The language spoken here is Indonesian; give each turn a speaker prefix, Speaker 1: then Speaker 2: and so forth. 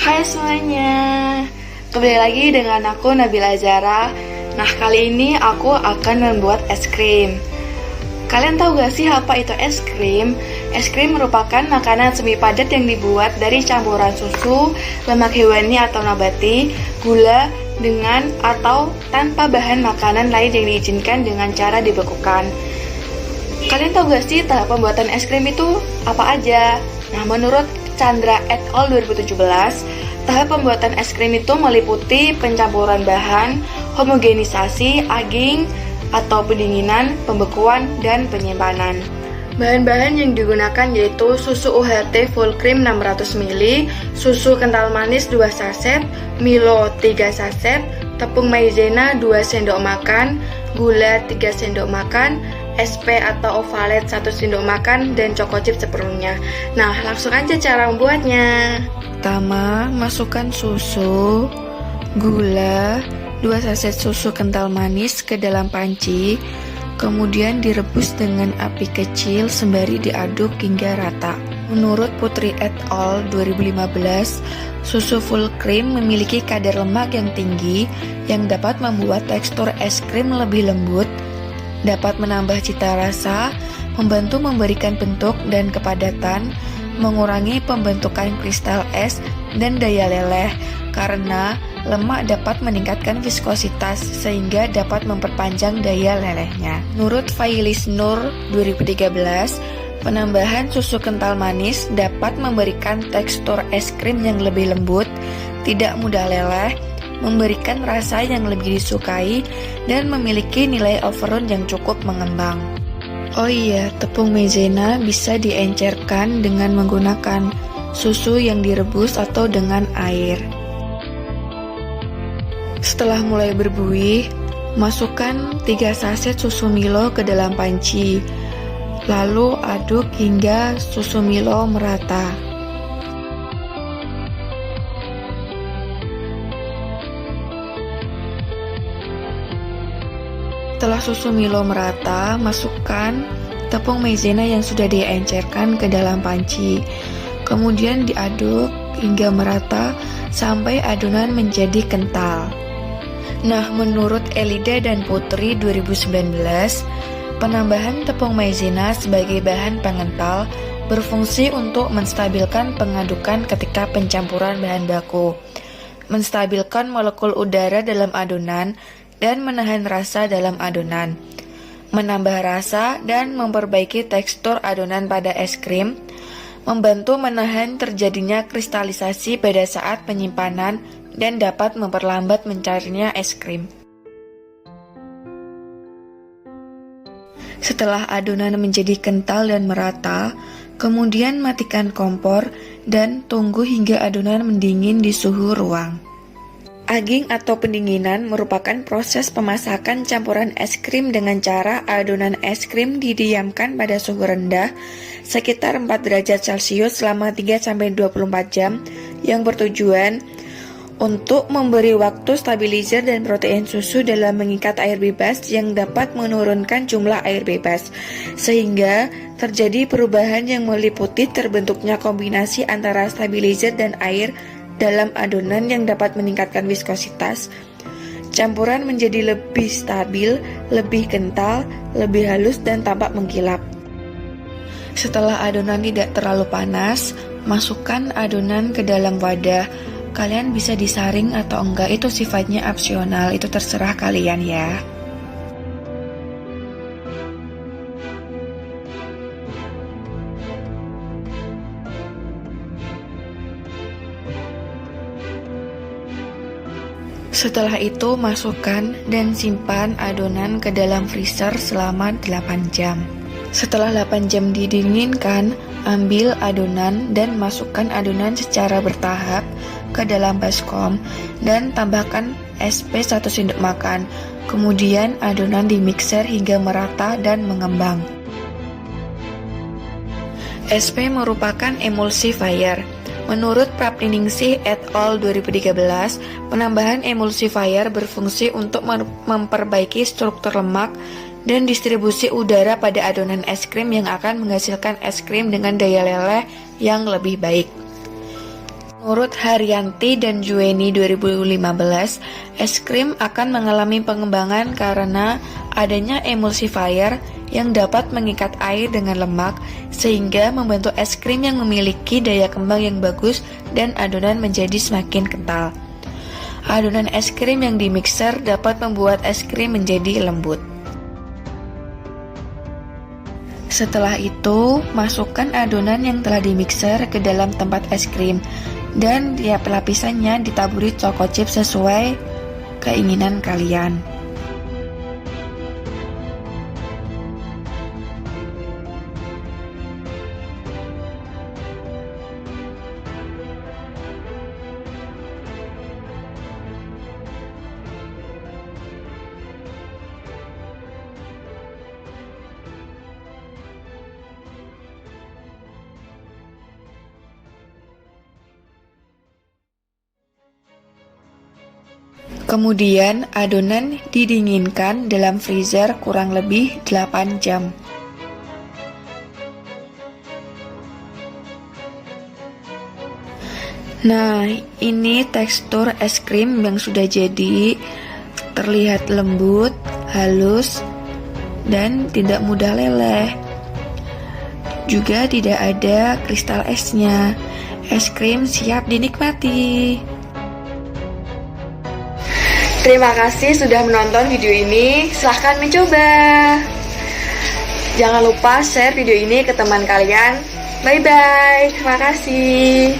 Speaker 1: Hai semuanya, kembali lagi dengan aku Nabila Zara. Nah, kali ini aku akan membuat es krim. Kalian tahu gak sih apa itu es krim? Es krim merupakan makanan semi padat yang dibuat dari campuran susu, lemak hewani atau nabati, gula, dengan atau tanpa bahan makanan lain yang diizinkan dengan cara dibekukan. Kalian tahu gak sih tahap pembuatan es krim itu apa aja? Nah, menurut Chandra et al. 2017, tahap pembuatan es krim itu meliputi pencampuran bahan, homogenisasi, aging atau pendinginan, pembekuan, dan penyimpanan. Bahan-bahan yang digunakan yaitu susu UHT full cream 600 ml, susu kental manis 2 saset, Milo 3 saset, tepung maizena 2 sendok makan, gula 3 sendok makan, SP atau ovalet 1 sendok makan, dan choco chip seperlunya. Nah, langsung aja cara membuatnya. Pertama, masukkan susu, gula, 2 saset susu kental manis ke dalam panci. Kemudian direbus dengan api kecil sembari diaduk hingga rata. Menurut Putri et al. 2015, susu full cream memiliki kadar lemak yang tinggi yang dapat membuat tekstur es krim lebih lembut, dapat menambah cita rasa, membantu memberikan bentuk dan kepadatan, mengurangi pembentukan kristal es, dan daya leleh karena lemak dapat meningkatkan viskositas sehingga dapat memperpanjang daya lelehnya. Menurut Failis Nur 2013, penambahan susu kental manis dapat memberikan tekstur es krim yang lebih lembut, tidak mudah leleh, memberikan rasa yang lebih disukai, dan memiliki nilai overall yang cukup mengembang. Oh iya, tepung maizena bisa diencerkan dengan menggunakan susu yang direbus atau dengan air. Setelah mulai berbuih, masukkan 3 saset susu Milo ke dalam panci. Lalu aduk hingga susu Milo merata. Setelah susu Milo merata, masukkan tepung maizena yang sudah diencerkan ke dalam panci. Kemudian diaduk hingga merata sampai adonan menjadi kental. Nah, menurut Elida dan Putri 2019, penambahan tepung maizena sebagai bahan pengental berfungsi untuk menstabilkan pengadukan ketika pencampuran bahan baku, menstabilkan molekul udara dalam adonan, dan menahan rasa dalam adonan, menambah rasa dan memperbaiki tekstur adonan pada es krim, membantu menahan terjadinya kristalisasi pada saat penyimpanan, dan dapat memperlambat mencairnya es krim. Setelah adonan menjadi kental dan merata, kemudian matikan kompor dan tunggu hingga adonan mendingin di suhu ruang. Aging atau pendinginan merupakan proses pemasakan campuran es krim dengan cara adonan es krim didiamkan pada suhu rendah sekitar 4 derajat Celcius selama 3-24 jam yang bertujuan untuk memberi waktu stabilizer dan protein susu dalam mengikat air bebas yang dapat menurunkan jumlah air bebas, sehingga terjadi perubahan yang meliputi terbentuknya kombinasi antara stabilizer dan air dalam adonan yang dapat meningkatkan viskositas. Campuran menjadi lebih stabil, lebih kental, lebih halus, dan tampak mengkilap. Setelah adonan tidak terlalu panas, masukkan adonan ke dalam wadah. Kalian bisa disaring atau enggak, itu sifatnya opsional, itu terserah kalian ya. Setelah itu masukkan dan simpan adonan ke dalam freezer selama 8 jam. Setelah 8 jam didinginkan, ambil adonan dan masukkan adonan secara bertahap ke dalam baskom dan tambahkan SP 1 sendok makan. Kemudian adonan dimixer hingga merata dan mengembang. SP merupakan emulsifier. Menurut Prapningsih et al. 2013, penambahan emulsifier berfungsi untuk memperbaiki struktur lemak dan distribusi udara pada adonan es krim yang akan menghasilkan es krim dengan daya leleh yang lebih baik. Menurut Haryanti dan Juweni 2015, es krim akan mengalami pengembangan karena adanya emulsifier yang dapat mengikat air dengan lemak sehingga membentuk es krim yang memiliki daya kembang yang bagus dan adonan menjadi semakin kental. Adonan es krim yang dimixer dapat membuat es krim menjadi lembut. Setelah itu, masukkan adonan yang telah dimixer ke dalam tempat es krim dan tiap lapisannya ditaburi choco chip sesuai keinginan kalian. Kemudian adonan didinginkan dalam freezer kurang lebih 8 jam. Nah, ini tekstur es krim yang sudah jadi, terlihat lembut, halus, dan tidak mudah leleh. Juga tidak ada kristal esnya. Es krim siap dinikmati. Terima kasih sudah menonton video ini. Silahkan mencoba. Jangan lupa share video ini ke teman kalian. Bye bye. Terima kasih.